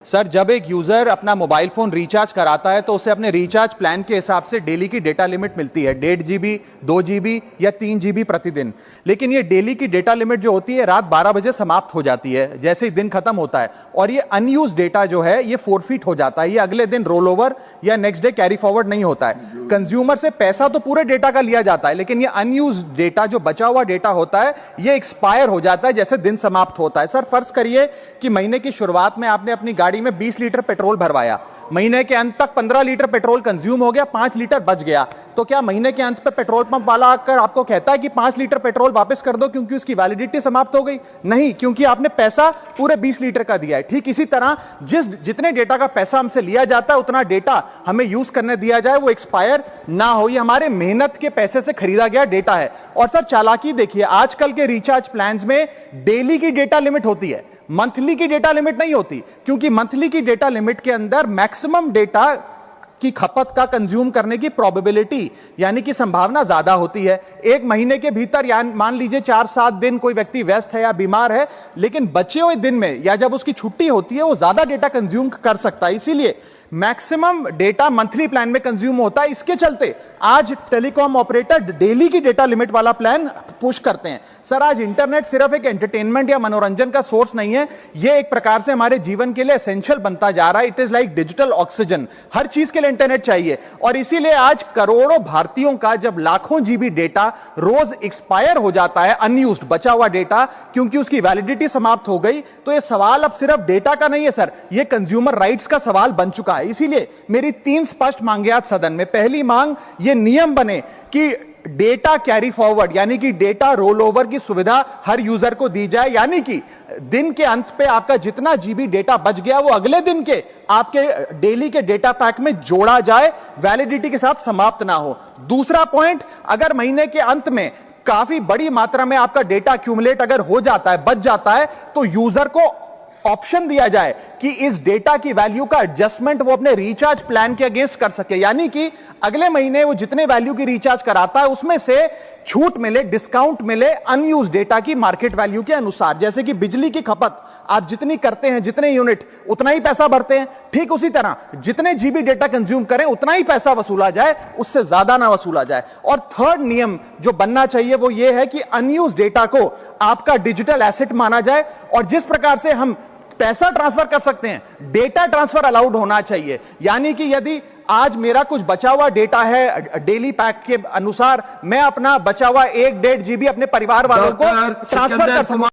Sir, जब एक user अपना मोबाइल फोन रिचार्ज कराता है तो उसे अपने रिचार्ज प्लान के हिसाब से डेली की डेटा लिमिट मिलती है, 1.5 GB, 2 GB या 3 GB प्रतिदिन। लेकिन ये डेली की डेटा लिमिट जो होती है रात 12 बजे समाप्त हो जाती है जैसे ही दिन खत्म होता है, और ये अनयूज डेटा जो है ये फोरफिट हो जाता है, ये अगले दिन रोल ओवर या नेक्स्ट डे कैरी फॉरवर्ड नहीं होता है। कंज्यूमर से पैसा तो पूरे डेटा का लिया जाता है, लेकिन ये अनयूज डेटा, जो बचा हुआ डेटा होता है, ये एक्सपायर हो जाता है जैसे दिन समाप्त होता है। सर, फर्ज करिए कि महीने की शुरुआत में आपने अपनी गाड़ी में 20 लीटर पेट्रोल भरवाया, महीने के अंत तक 15 लीटर पेट्रोल कंज्यूम हो गया, 5 लीटर बच गया, तो क्या महीने के अंत पे पेट्रोल पंप वाला आकर आपको कहता है कि 5 लीटर पेट्रोल वापस कर दो क्योंकि उसकी वैलिडिटी समाप्त हो गई? नहीं, क्योंकि आपने पैसा पूरे 20 लीटर का दिया है। ठीक इसी तरह जितने डेटा का पैसा हमसे लिया जाता है उतना डेटा हमें यूज करने दिया जाए, वो एक्सपायर ना हो। ये हमारे मेहनत के पैसे से खरीदा गया डेटा है। और सर, चालाकी देखिए, आजकल के रिचार्ज प्लान्स में डेली की डेटा लिमिट होती है, मंथली की डेटा लिमिट नहीं होती, क्योंकि मंथली की डेटा लिमिट के अंदर मैक्सिमम डेटा की खपत का कंज्यूम करने की प्रोबेबिलिटी यानी कि संभावना ज्यादा होती है। एक महीने के भीतर या मान लीजिए 4-7 दिन कोई व्यक्ति व्यस्त है या बीमार है, लेकिन बचे हुए दिन में या जब उसकी छुट्टी होती है वो ज्यादा डेटा कंज्यूम कर सकता है, इसीलिए मैक्सिमम डेटा मंथली प्लान में कंज्यूम होता है। इसके चलते आज टेलीकॉम ऑपरेटर डेली की डेटा लिमिट वाला प्लान पुश करते हैं। सर, आज इंटरनेट सिर्फ एक एंटरटेनमेंट या मनोरंजन का सोर्स नहीं है, यह एक प्रकार से हमारे जीवन के लिए एसेंशियल बनता जा रहा है। It is like digital oxygen, हर चीज के लिए इंटरनेट चाहिए। और इसीलिए आज करोड़ों भारतीयों का जब लाखों जीबी डेटा रोज एक्सपायर हो जाता है, अनयूज्ड बचा हुआ डेटा, क्योंकि उसकी वैलिडिटी समाप्त हो गई, तो यह सवाल अब सिर्फ डेटा का नहीं है सर, यह कंज्यूमर राइट्स का सवाल बन चुका है। इसीलिए मेरी 3 स्पष्ट मांगे आज सदन में। पहली मांग, यह नियम बने कि डेटा कैरी फॉरवर्ड यानी कि डेटा रोल ओवर की सुविधा हर यूजर को दी जाए, यानी कि दिन के अंत पे आपका जितना जीबी डेटा बच गया वो अगले दिन के आपके डेली के डेटा पैक में जोड़ा जाए, वैलिडिटी के साथ समाप्त ना हो। दूसरा पॉइंट, अगर महीने के अंत में काफी बड़ी मात्रा में आपका डेटा एक्यूमुलेट अगर हो जाता है, बच जाता है, तो यूजर को ऑप्शन दिया जाए कि इस डेटा की वैल्यू का एडजस्टमेंट वो अपने रिचार्ज प्लान के अगेंस्ट कर सके, यानी कि अगले महीने वो जितने वैल्यू की रिचार्ज कराता है उसमें से छूट मिले, डिस्काउंट मिले अनयूज डेटा की मार्केट वैल्यू के अनुसार। जैसे कि बिजली की खपत आप जितनी करते हैं, जितने यूनिट, उतना ही पैसा भरते हैं, ठीक उसी तरह जितने जीबी डेटा कंज्यूम करें उतना ही पैसा वसूला जाए, उससे ज्यादा ना वसूला जाए। और थर्ड नियम जो बनना चाहिए वो ये है कि अनयूज डेटा को आपका डिजिटल एसेट माना जाए, और जिस प्रकार से हम पैसा ट्रांसफर कर सकते हैं, डेटा ट्रांसफर अलाउड होना चाहिए। यानी कि यदि आज मेरा कुछ बचा हुआ डेटा है डेली पैक के अनुसार, मैं अपना बचा हुआ 1-1.5 GB अपने परिवार वालों को ट्रांसफर कर सकता हूं।